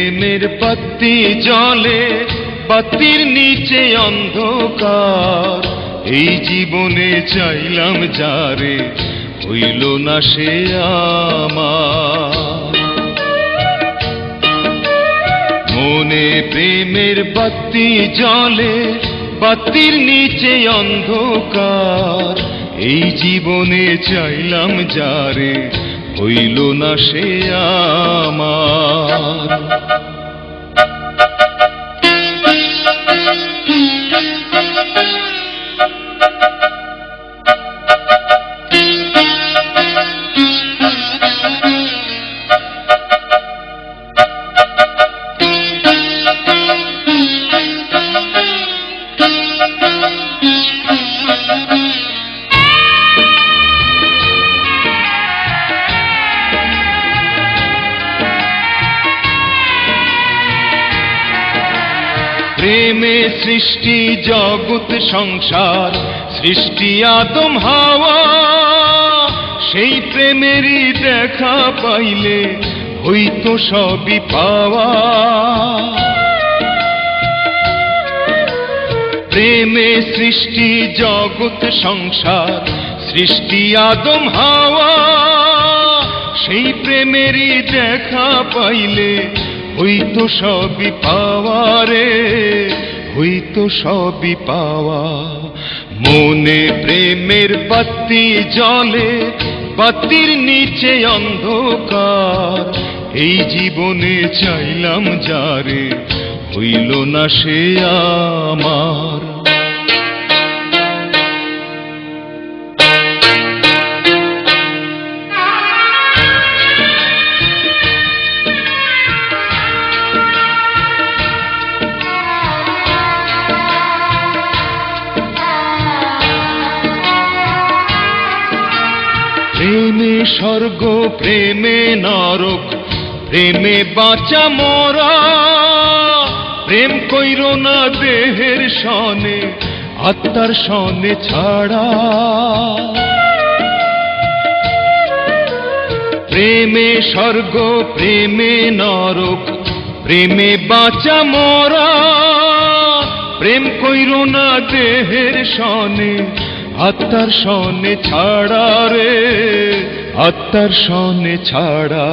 প্রেমের বাতি জ্বলে, বাতির নিচে অন্ধকার। এই জীবনে চাইলাম যারে, হইল না সে আমার। মনে প্রেমের বাতি জ্বলে, বাতির নিচে অন্ধকার। এই জীবনে চাইলাম যারে, হইল না সে আমার। প্রেমে সৃষ্টি জগৎ সংসার, সৃষ্টি আদম হাওয়া। সেই প্রেমেরই দেখা পাইলে হইতো সবই পাওয়া। প্রেমে সৃষ্টি জগৎ সংসার, সৃষ্টি আদম হাওয়া। সেই প্রেমেরই দেখা পাইলে হইতো সবই পাওয়া রে, হইতো সবই পাওয়া। মনে প্রেমের বাতি জ্বলে, বাতির নিচে অন্ধকার। এই জীবনে চাইলাম যারে, হইল না সে আমার। প্রেমে স্বর্গ, প্রেমে নরক, প্রেমে বাঁচা মরা। প্রেম কইর না দেহের সনে, আত্মার সনে ছাড়া। প্রেমে স্বর্গ, প্রেমে নরক, প্রেমে বাঁচা মরা। প্রেম কইর না দেহের সনে, আত্মার সনে ছাড়া রে, আত্মার সনে ছাড়া।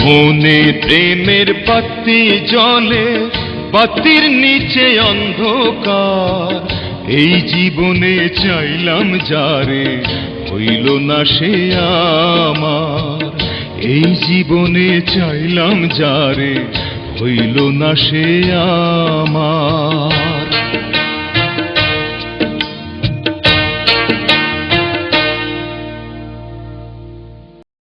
মনে প্রেমের বাতি জ্বলে, বাতির নিচে অন্ধকার। এই জীবনে চাইলাম যারে, হইল না সে আমার। এই জীবনে চাইলাম যারে, হইল না সে আমার।